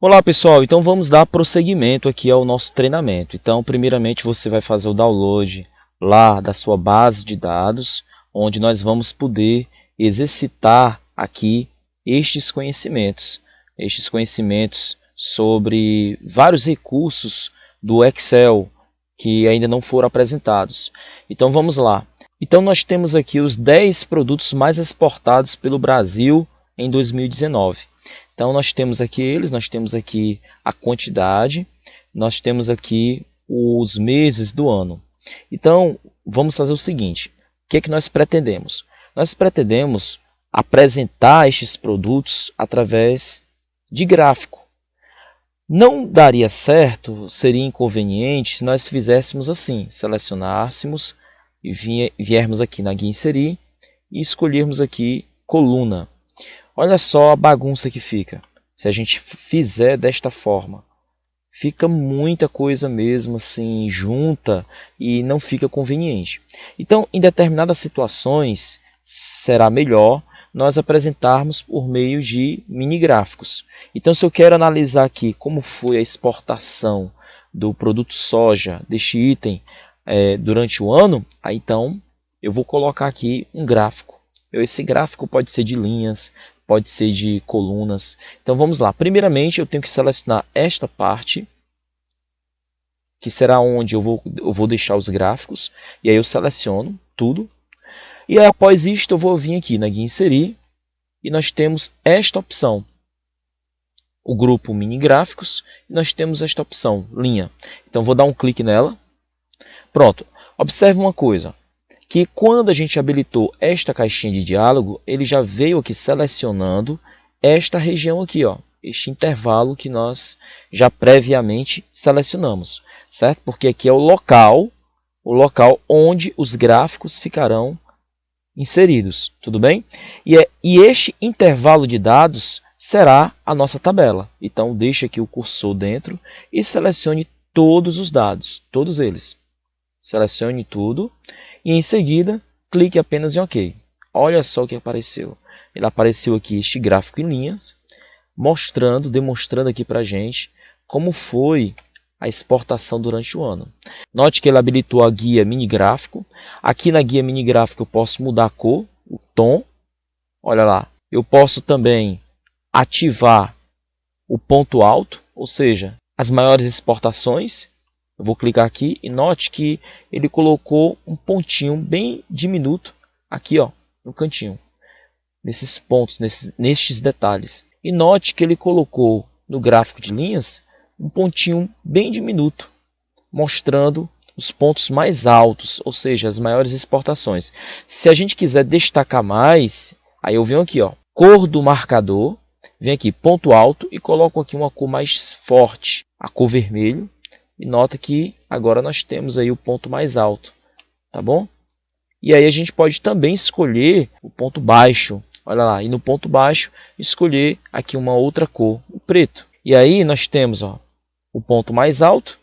Olá pessoal, então vamos dar prosseguimento aqui ao nosso treinamento. Então primeiramente você vai fazer o download lá da sua base de dados, onde nós vamos poder exercitar aqui estes conhecimentos sobre vários recursos do Excel que ainda não foram apresentados. Então vamos lá. Então nós temos aqui os 10 produtos mais exportados pelo Brasil em 2019. Então nós temos aqui a quantidade, nós temos aqui os meses do ano. Então vamos fazer o seguinte, o que é que nós pretendemos? Nós pretendemos apresentar estes produtos através de gráfico. Não daria certo, seria inconveniente se nós fizéssemos assim, selecionássemos e viermos aqui na guia inserir e escolhermos aqui coluna. Olha só a bagunça que fica, se a gente fizer desta forma. Fica muita coisa mesmo assim junta e não fica conveniente. Então, em determinadas situações, será melhor nós apresentarmos por meio de mini gráficos. Então, se eu quero analisar aqui como foi a exportação do produto soja, deste item, durante o ano, aí então eu vou colocar aqui um gráfico. Esse gráfico pode ser de linhas, pode ser de colunas. Então vamos lá. Primeiramente eu tenho que selecionar esta parte, que será onde eu vou deixar os gráficos. E aí eu seleciono tudo. E aí, após isto eu vou vir aqui na guia inserir. E nós temos esta opção. O grupo mini gráficos. E nós temos esta opção, linha. Então vou dar um clique nela. Pronto. Observe uma coisa. Que quando a gente habilitou esta caixinha de diálogo, ele já veio aqui selecionando esta região aqui, ó, este intervalo que nós já previamente selecionamos, certo? Porque aqui é o local onde os gráficos ficarão inseridos, tudo bem? E este intervalo de dados será a nossa tabela. Então, deixe aqui o cursor dentro e selecione todos os dados, todos eles. Selecione tudo. E em seguida, clique apenas em OK. Olha só o que apareceu. Ele apareceu aqui este gráfico em linhas, demonstrando aqui para a gente como foi a exportação durante o ano. Note que ele habilitou a guia mini gráfico. Aqui na guia mini gráfico eu posso mudar a cor, o tom. Olha lá. Eu posso também ativar o ponto alto, ou seja, as maiores exportações. Eu vou clicar aqui e note que ele colocou um pontinho bem diminuto aqui, ó, no cantinho, nesses pontos, nestes detalhes. E note que ele colocou no gráfico de linhas um pontinho bem diminuto, mostrando os pontos mais altos, ou seja, as maiores exportações. Se a gente quiser destacar mais, aí eu venho aqui, ó, cor do marcador, venho aqui ponto alto e coloco aqui uma cor mais forte, a cor vermelho. E nota que agora nós temos aí o ponto mais alto, tá bom? E aí a gente pode também escolher o ponto baixo, olha lá, e no ponto baixo escolher aqui uma outra cor, o preto. E aí nós temos, ó, o ponto mais alto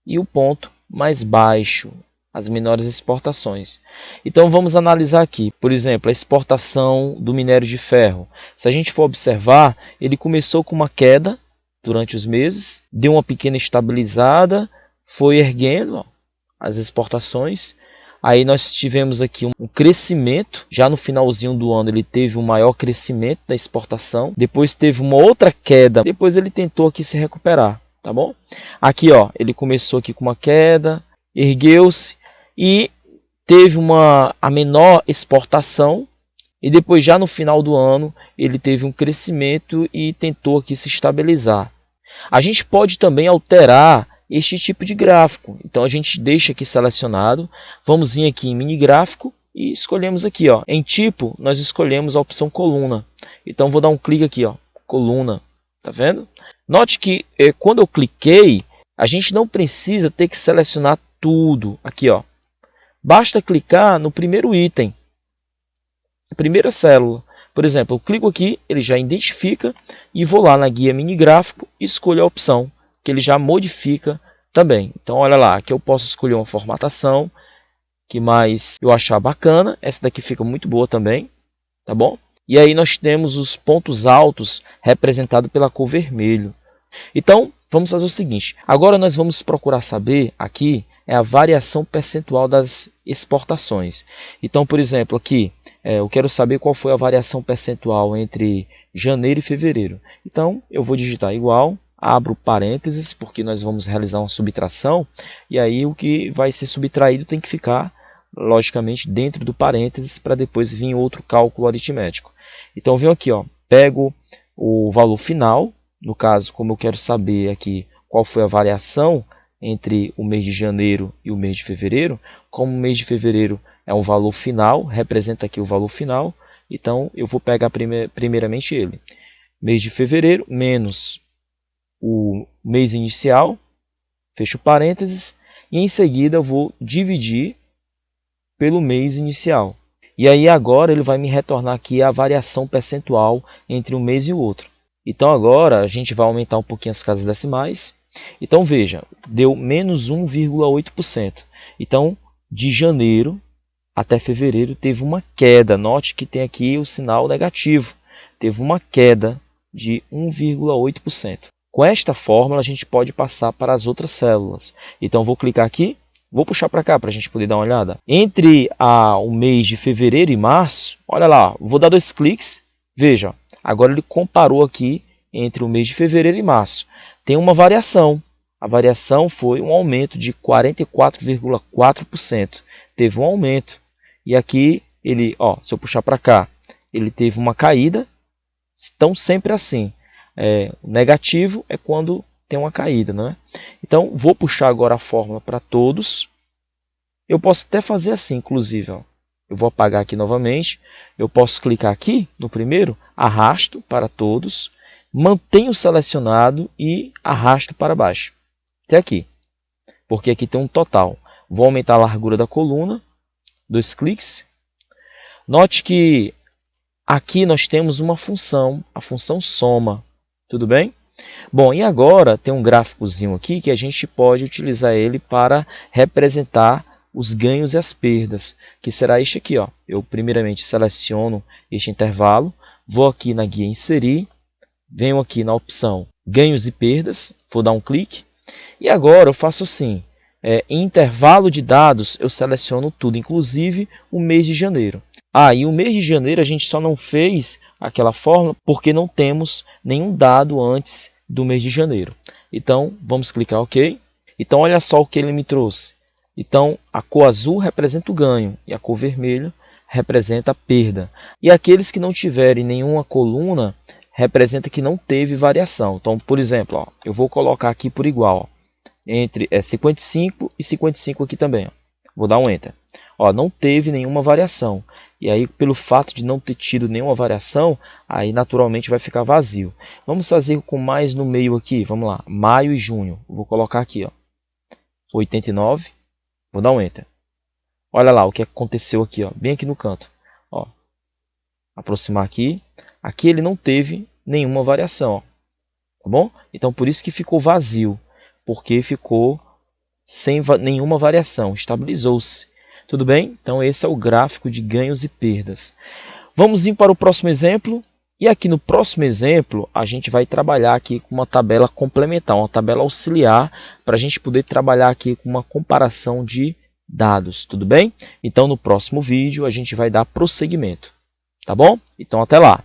e o ponto mais baixo, as menores exportações. Então vamos analisar aqui, por exemplo, a exportação do minério de ferro. Se a gente for observar, ele começou com uma queda durante os meses, deu uma pequena estabilizada, foi erguendo, ó, as exportações. Aí nós tivemos aqui um crescimento, já no finalzinho do ano ele teve um maior crescimento da exportação, depois teve uma outra queda, depois ele tentou aqui se recuperar, tá bom? Aqui, ó, ele começou aqui com uma queda, ergueu-se e teve a menor exportação. E depois, já no final do ano, ele teve um crescimento e tentou aqui se estabilizar. A gente pode também alterar este tipo de gráfico. Então, a gente deixa aqui selecionado. Vamos vir aqui em mini gráfico e escolhemos aqui, ó, em tipo, nós escolhemos a opção coluna. Então, vou dar um clique aqui, ó, coluna. Tá vendo? Note que quando eu cliquei, a gente não precisa ter que selecionar tudo. Aqui, ó. Basta clicar no primeiro item. Primeira célula. Por exemplo, eu clico aqui, ele já identifica e vou lá na guia mini gráfico e escolho a opção, que ele já modifica também. Então, olha lá, aqui eu posso escolher uma formatação que mais eu achar bacana. Essa daqui fica muito boa também, tá bom? E aí nós temos os pontos altos representados pela cor vermelho. Então, vamos fazer o seguinte. Agora nós vamos procurar saber aqui a variação percentual das exportações. Então, por exemplo, aqui eu quero saber qual foi a variação percentual entre janeiro e fevereiro. Então, eu vou digitar igual, abro parênteses, porque nós vamos realizar uma subtração, e aí o que vai ser subtraído tem que ficar, logicamente, dentro do parênteses, para depois vir outro cálculo aritmético. Então, eu venho aqui, pego o valor final, no caso, como eu quero saber aqui qual foi a variação entre o mês de janeiro e o mês de fevereiro, como o mês de fevereiro é um valor final, representa aqui o valor final, então eu vou pegar primeiramente ele. Mês de fevereiro menos o mês inicial, fecho parênteses, e em seguida eu vou dividir pelo mês inicial. E aí agora ele vai me retornar aqui a variação percentual entre um mês e o outro. Então agora a gente vai aumentar um pouquinho as casas decimais. Então veja, deu menos 1,8%. Então de janeiro até fevereiro teve uma queda. Note que tem aqui o sinal negativo. Teve uma queda de 1,8%. Com esta fórmula a gente pode passar para as outras células. Então vou clicar aqui. Vou puxar para cá para a gente poder dar uma olhada. Entre o mês de fevereiro e março, olha lá, vou dar 2 cliques. Veja, agora ele comparou aqui entre o mês de fevereiro e março. Tem uma variação. A variação foi um aumento de 44,4%. Teve um aumento. E aqui, ele, se eu puxar para cá, ele teve uma caída. Estão sempre assim. O negativo é quando tem uma caída, né? Então, vou puxar agora a fórmula para todos. Eu posso até fazer assim, inclusive. Eu vou apagar aqui novamente. Eu posso clicar aqui no primeiro, arrasto para todos, mantenho selecionado e arrasto para baixo. Até aqui. Porque aqui tem um total. Vou aumentar a largura da coluna. 2 cliques. Note que aqui nós temos uma função, a função soma. Tudo bem? Bom, e agora tem um gráficozinho aqui que a gente pode utilizar ele para representar os ganhos e as perdas, que será este aqui. Eu primeiramente seleciono este intervalo, vou aqui na guia inserir, venho aqui na opção ganhos e perdas, vou dar um clique, e agora eu faço assim, em intervalo de dados eu seleciono tudo, inclusive o mês de janeiro. E o mês de janeiro a gente só não fez aquela fórmula porque não temos nenhum dado antes do mês de janeiro. Então, vamos clicar OK. Então, olha só o que ele me trouxe. Então, a cor azul representa o ganho e a cor vermelha representa a perda. E aqueles que não tiverem nenhuma coluna, representa que não teve variação. Então, por exemplo, eu vou colocar aqui por igual, entre 55 e 55 aqui também. Vou dar um Enter. Não teve nenhuma variação. E aí, pelo fato de não ter tido nenhuma variação, aí naturalmente vai ficar vazio. Vamos fazer com mais no meio aqui. Vamos lá, maio e junho. Vou colocar aqui, 89. Vou dar um Enter. Olha lá o que aconteceu aqui, bem aqui no canto. Aproximar aqui. Aqui ele não teve nenhuma variação. Tá bom? Então, por isso que ficou vazio. Porque ficou sem nenhuma variação. Estabilizou-se. Tudo bem? Então, esse é o gráfico de ganhos e perdas. Vamos ir para o próximo exemplo. E aqui no próximo exemplo, a gente vai trabalhar aqui com uma tabela complementar, uma tabela auxiliar, para a gente poder trabalhar aqui com uma comparação de dados. Tudo bem? Então, no próximo vídeo, a gente vai dar prosseguimento. Tá bom? Então, até lá!